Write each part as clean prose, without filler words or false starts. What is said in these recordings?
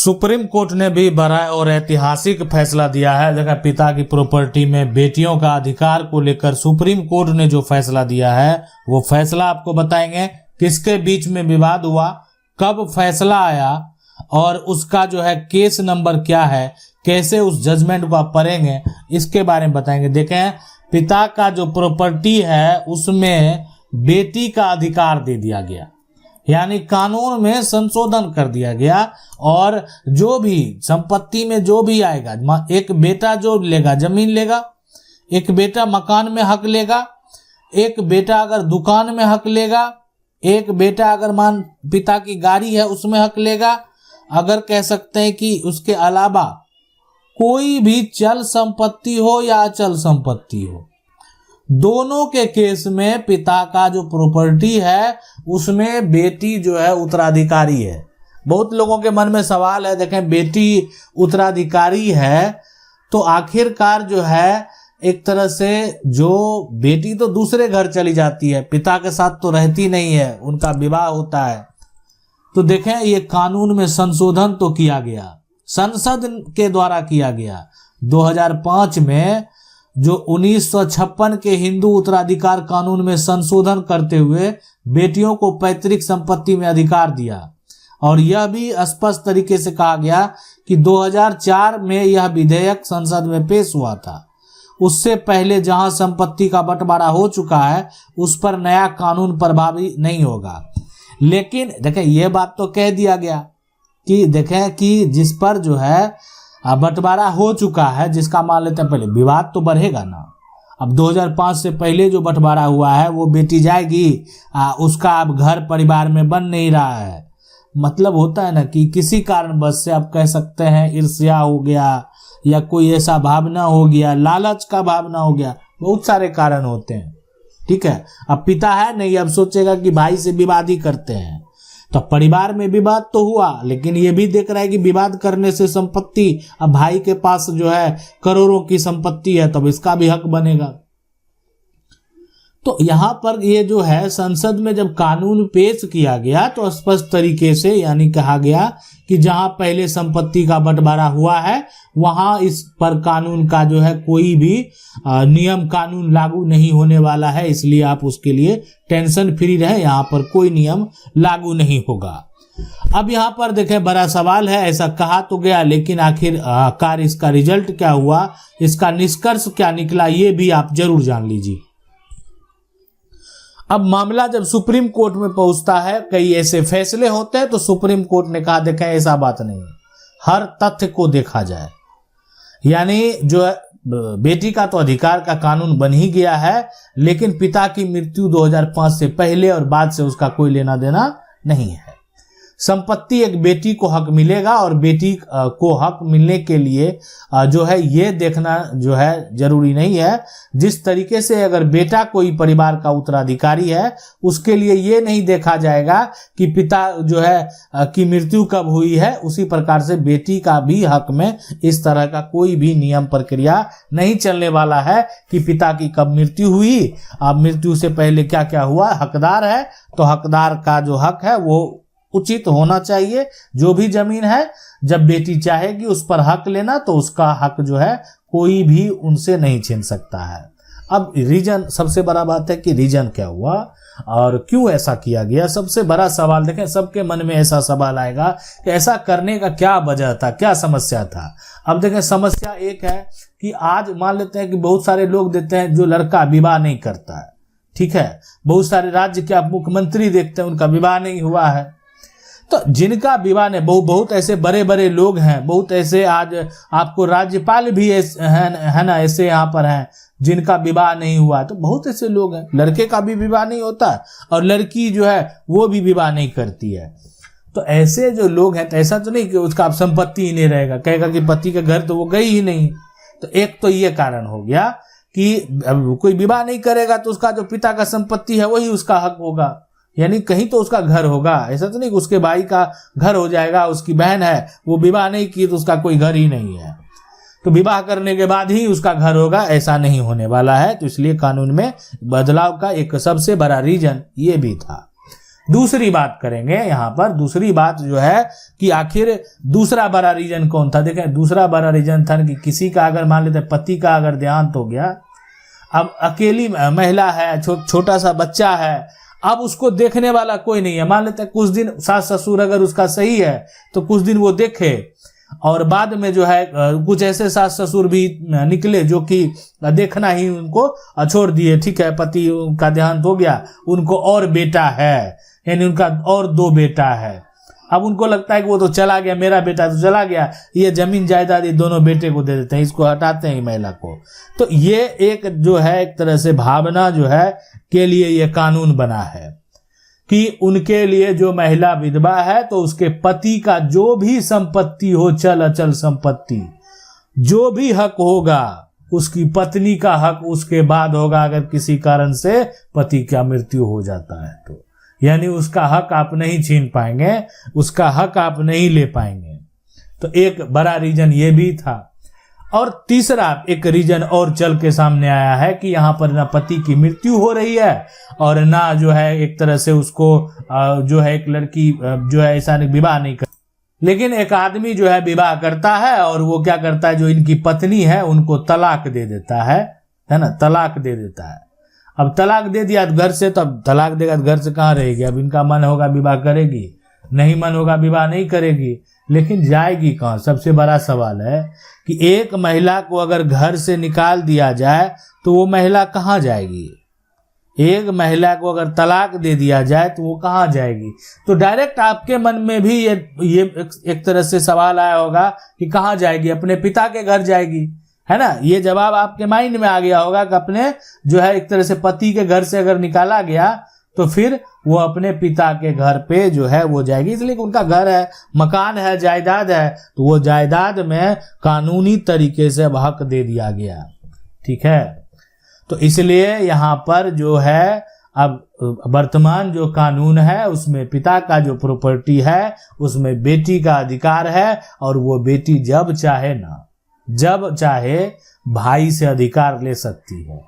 Supreme court ने भी बड़ा और ऐतिहासिक फैसला दिया है। देखा, पिता की प्रॉपर्टी में बेटियों का अधिकार को लेकर सुप्रीम कोर्ट ने जो फैसला दिया है वो फैसला आपको बताएंगे। किसके बीच में विवाद हुआ, कब फैसला आया और उसका जो है केस नंबर क्या है, कैसे उस जजमेंट को आप पढ़ेंगे, इसके बारे में बताएंगे। देखें, पिता का जो प्रॉपर्टी है उसमें बेटी का अधिकार दे दिया गया, यानी कानून में संशोधन कर दिया गया। और जो भी संपत्ति में जो भी आएगा, एक बेटा जो लेगा जमीन लेगा, एक बेटा मकान में हक लेगा, एक बेटा अगर दुकान में हक लेगा, एक बेटा अगर मान पिता की गाड़ी है उसमें हक लेगा, अगर कह सकते हैं कि उसके अलावा कोई भी चल संपत्ति हो या अचल संपत्ति हो, दोनों के केस में पिता का जो प्रॉपर्टी है उसमें बेटी जो है उत्तराधिकारी है। बहुत लोगों के मन में सवाल है, देखें बेटी उत्तराधिकारी है तो आखिरकार जो है एक तरह से जो बेटी तो दूसरे घर चली जाती है, पिता के साथ तो रहती नहीं है, उनका विवाह होता है। तो देखें ये कानून में संशोधन तो किया गया, संसद के द्वारा किया गया। 2005 में जो 1956 के हिंदू उत्तराधिकार कानून में संशोधन करते हुए बेटियों को पैतृक संपत्ति में अधिकार दिया। और यह भी स्पष्ट तरीके से कहा गया कि 2004 में यह विधेयक संसद में पेश हुआ था। उससे पहले जहां संपत्ति का बंटवारा हो चुका है उस पर नया कानून प्रभावी नहीं होगा। लेकिन देखें ये बात तो कह दिया गया कि देखें कि जिस पर जो है बंटवारा हो चुका है, जिसका मान लेते हैं पहले, विवाद तो बढ़ेगा ना। अब 2005 से पहले जो बंटवारा हुआ है वो बेटी जाएगी, उसका अब घर परिवार में बन नहीं रहा है। मतलब होता है ना कि किसी कारणवश से आप कह सकते हैं ईर्ष्या हो गया या कोई ऐसा भावना हो गया, लालच का भावना हो गया, बहुत सारे कारण होते हैं। ठीक है, अब पिता है नहीं, अब सोचेगा कि भाई से विवाद ही करते हैं, तो परिवार में विवाद तो हुआ, लेकिन ये भी देख रहा है कि विवाद करने से संपत्ति, अब भाई के पास जो है करोड़ों की संपत्ति है तब इसका भी हक बनेगा। तो यहां पर ये जो है संसद में जब कानून पेश किया गया तो स्पष्ट तरीके से यानी कहा गया कि जहां पहले संपत्ति का बंटवारा हुआ है वहां इस पर कानून का जो है कोई भी नियम कानून लागू नहीं होने वाला है, इसलिए आप उसके लिए टेंशन फ्री रहे, यहाँ पर कोई नियम लागू नहीं होगा। अब यहाँ पर देखें बड़ा सवाल है, ऐसा कहा तो गया लेकिन आखिरकार इसका रिजल्ट क्या हुआ, इसका निष्कर्ष क्या निकला, ये भी आप जरूर जान लीजिए। अब मामला जब सुप्रीम कोर्ट में पहुंचता है, कई ऐसे फैसले होते हैं तो सुप्रीम कोर्ट ने कहा देखें ऐसा बात नहीं है, हर तथ्य को देखा जाए। यानी जो है बेटी का तो अधिकार का कानून बन ही गया है, लेकिन पिता की मृत्यु 2005 से पहले और बाद से उसका कोई लेना देना नहीं है। संपत्ति एक बेटी को हक मिलेगा और बेटी को हक मिलने के लिए जो है ये देखना जो है जरूरी नहीं है। जिस तरीके से अगर बेटा कोई परिवार का उत्तराधिकारी है उसके लिए ये नहीं देखा जाएगा कि पिता जो है की मृत्यु कब हुई है, उसी प्रकार से बेटी का भी हक में इस तरह का कोई भी नियम प्रक्रिया नहीं चलने वाला है कि पिता की कब मृत्यु हुई, अब मृत्यु से पहले क्या क्या हुआ। हकदार है तो हकदार का जो हक है वो उचित होना चाहिए। जो भी जमीन है जब बेटी चाहेगी उस पर हक लेना तो उसका हक जो है कोई भी उनसे नहीं छीन सकता है। अब रीजन, सबसे बड़ा बात है कि रीजन क्या हुआ और क्यों ऐसा किया गया। सबसे बड़ा सवाल देखें, सबके मन में ऐसा सवाल आएगा कि ऐसा करने का क्या वजह था, क्या समस्या था। अब देखें समस्या एक है कि आज मान लेते हैं कि बहुत सारे लोग देते हैं जो लड़का विवाह नहीं करता है, ठीक है, बहुत सारे राज्य के आप मुख्यमंत्री देखते हैं उनका विवाह नहीं हुआ है। तो जिनका विवाह ने बहुत ऐसे बड़े बड़े लोग हैं, बहुत ऐसे आज आपको राज्यपाल भी है ना, ऐसे यहाँ पर हैं जिनका विवाह नहीं हुआ। तो बहुत ऐसे लोग हैं, लड़के का भी विवाह नहीं होता और लड़की जो है वो भी विवाह नहीं करती है। तो ऐसे जो लोग हैं, तो ऐसा तो नहीं कि उसका संपत्ति ही नहीं रहेगा, कहेगा कि पति के घर तो वो गई ही नहीं। तो एक तो ये कारण हो गया कि कोई विवाह नहीं करेगा तो उसका जो पिता का संपत्ति है वही उसका हक होगा, यानी कहीं तो उसका घर होगा। ऐसा तो नहीं कि उसके भाई का घर हो जाएगा, उसकी बहन है वो विवाह नहीं की तो उसका कोई घर ही नहीं है, तो विवाह करने के बाद ही उसका घर होगा, ऐसा नहीं होने वाला है। तो इसलिए कानून में बदलाव का एक सबसे बड़ा रीजन ये भी था। दूसरी बात करेंगे यहाँ पर, दूसरी बात जो है कि आखिर दूसरा बड़ा रीजन कौन था। देखें, दूसरा बड़ा रीजन था कि किसी का अगर मान लेते पति का अगर देहांत हो गया, अब अकेली महिला है, छोटा सा बच्चा है, अब उसको देखने वाला कोई नहीं है। मान लेते हैं कुछ दिन सास ससुर अगर उसका सही है तो कुछ दिन वो देखे, और बाद में जो है कुछ ऐसे सास ससुर भी निकले जो कि देखना ही उनको छोड़ दिए। ठीक है, पति का देहांत हो गया, उनको और बेटा है, यानी उनका और 2 बेटा है। अब उनको लगता है कि वो तो चला गया, मेरा बेटा तो चला गया, ये जमीन जायदाद ये दोनों बेटे को दे देते हैं, इसको हटाते हैं महिला को। तो ये एक जो है एक तरह से भावना जो है के लिए ये कानून बना है कि उनके लिए जो महिला विधवा है तो उसके पति का जो भी संपत्ति हो, चल अचल संपत्ति, जो भी हक होगा उसकी पत्नी का हक उसके बाद होगा। अगर किसी कारण से पति का मृत्यु हो जाता है तो यानी उसका हक आप नहीं छीन पाएंगे, उसका हक आप नहीं ले पाएंगे। तो एक बड़ा रीजन ये भी था। और तीसरा एक रीजन और चल के सामने आया है कि यहाँ पर ना पति की मृत्यु हो रही है और ना जो है एक तरह से उसको जो है एक लड़की जो है ऐसा विवाह नहीं कर, लेकिन एक आदमी जो है विवाह करता है और वो क्या करता है, जो इनकी पत्नी है उनको तलाक दे देता है ना, तलाक दे देता है। अब तलाक दे दिया घर से, तो अब तलाक देगा तो घर से कहाँ रहेगी। अब इनका मन होगा विवाह करेगी, नहीं मन होगा विवाह नहीं करेगी, लेकिन जाएगी कहाँ। सबसे बड़ा सवाल है कि एक महिला को अगर घर से निकाल दिया जाए तो वो महिला कहाँ जाएगी। एक महिला को अगर तलाक दे दिया जाए तो वो कहाँ जाएगी। तो डायरेक्ट आपके मन में भी ये एक तरह से सवाल आया होगा कि कहाँ जाएगी, अपने पिता के घर जाएगी, है ना। ये जवाब आपके माइंड में आ गया होगा कि अपने जो है एक तरह से पति के घर से अगर निकाला गया तो फिर वो अपने पिता के घर पे जो है वो जाएगी, इसलिए उनका घर है, मकान है, जायदाद है, तो वो जायदाद में कानूनी तरीके से हक दे दिया गया। ठीक है, तो इसलिए यहाँ पर जो है अब वर्तमान जो कानून है उसमें पिता का जो प्रॉपर्टी है उसमें बेटी का अधिकार है, और वो बेटी जब चाहे भाई से अधिकार ले सकती है।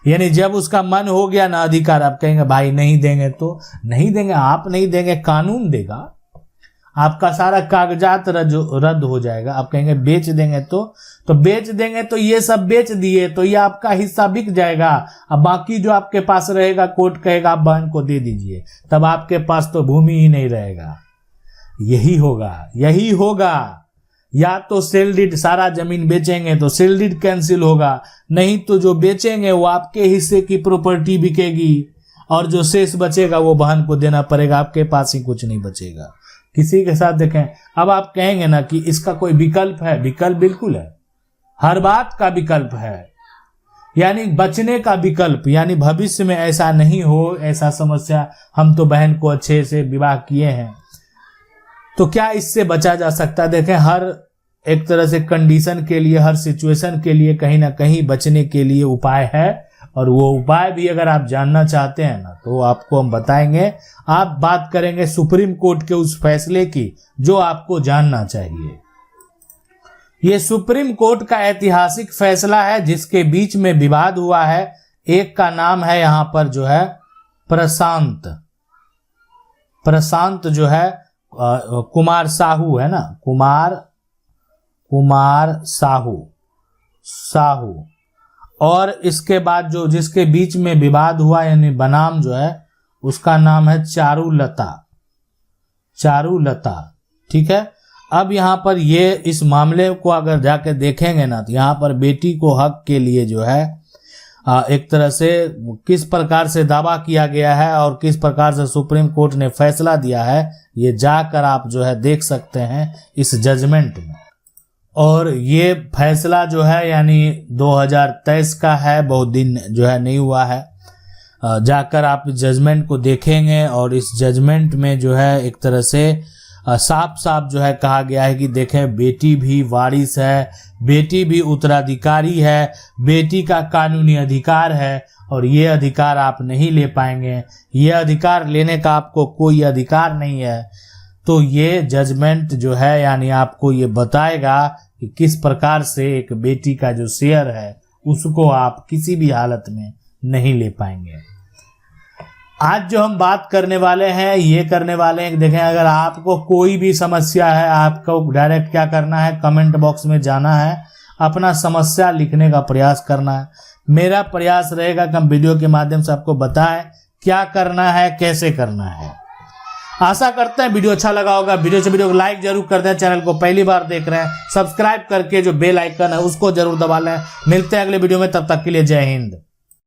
यानी जब उसका मन हो गया ना अधिकार, आप कहेंगे भाई नहीं देंगे तो नहीं देंगे, आप नहीं देंगे, कानून देगा। आपका सारा कागजात रद्द हो जाएगा। आप कहेंगे बेच देंगे तो बेच देंगे, तो ये सब बेच दिए तो ये आपका हिस्सा बिक जाएगा। अब बाकी जो आपके पास रहेगा कोर्ट कहेगा आप बहन को दे दीजिए, तब आपके पास तो भूमि ही नहीं रहेगा। यही होगा। या तो सेल डीड, सारा जमीन बेचेंगे तो सेल डीड कैंसिल होगा, नहीं तो जो बेचेंगे वो आपके हिस्से की प्रॉपर्टी बिकेगी और जो शेष बचेगा वो बहन को देना पड़ेगा, आपके पास ही कुछ नहीं बचेगा। किसी के साथ देखें, अब आप कहेंगे ना कि इसका कोई विकल्प है, विकल्प बिल्कुल है, हर बात का विकल्प है, यानी बचने का विकल्प, यानी भविष्य में ऐसा नहीं हो, ऐसा समस्या, हम तो बहन को अच्छे से विवाह किए हैं तो क्या इससे बचा जा सकता है। देखें, हर एक तरह से कंडीशन के लिए, हर सिचुएशन के लिए कहीं ना कहीं बचने के लिए उपाय है, और वो उपाय भी अगर आप जानना चाहते हैं ना तो आपको हम बताएंगे। आप बात करेंगे सुप्रीम कोर्ट के उस फैसले की जो आपको जानना चाहिए। ये सुप्रीम कोर्ट का ऐतिहासिक फैसला है जिसके बीच में विवाद हुआ है। एक का नाम है यहाँ पर जो है प्रशांत जो है कुमार साहू, है ना, कुमार साहू। और इसके बाद जो जिसके बीच में विवाद हुआ यानी बनाम जो है उसका नाम है चारुलता। ठीक है, अब यहाँ पर ये इस मामले को अगर जाके देखेंगे ना तो यहाँ पर बेटी को हक के लिए जो है एक तरह से किस प्रकार से दावा किया गया है और किस प्रकार से सुप्रीम कोर्ट ने फैसला दिया है, ये जाकर आप जो है देख सकते हैं इस जजमेंट में। और ये फैसला जो है यानी 2023 का है, बहुत दिन जो है नहीं हुआ है। जाकर आप जजमेंट को देखेंगे और इस जजमेंट में जो है एक तरह से साफ साफ जो है कहा गया है कि देखें, बेटी भी वारिस है, बेटी भी उत्तराधिकारी है, बेटी का कानूनी अधिकार है और ये अधिकार आप नहीं ले पाएंगे, ये अधिकार लेने का आपको कोई अधिकार नहीं है। तो ये जजमेंट जो है यानी आपको ये बताएगा कि किस प्रकार से एक बेटी का जो शेयर है उसको आप किसी भी हालत में नहीं ले पाएंगे। आज जो हम बात करने वाले हैं ये करने वाले हैं, देखें अगर आपको कोई भी समस्या है, आपको डायरेक्ट क्या करना है, कमेंट बॉक्स में जाना है, अपना समस्या लिखने का प्रयास करना है। मेरा प्रयास रहेगा कि हम वीडियो के माध्यम से आपको बताएं क्या करना है, कैसे करना है। आशा करते हैं वीडियो अच्छा लगा होगा। वीडियो को लाइक जरूर कर दें। चैनल को पहली बार देख रहे हैं सब्सक्राइब करके जो बेल आइकन है उसको जरूर दबा लें। मिलते हैं अगले वीडियो में, तब तक के लिए जय हिंद।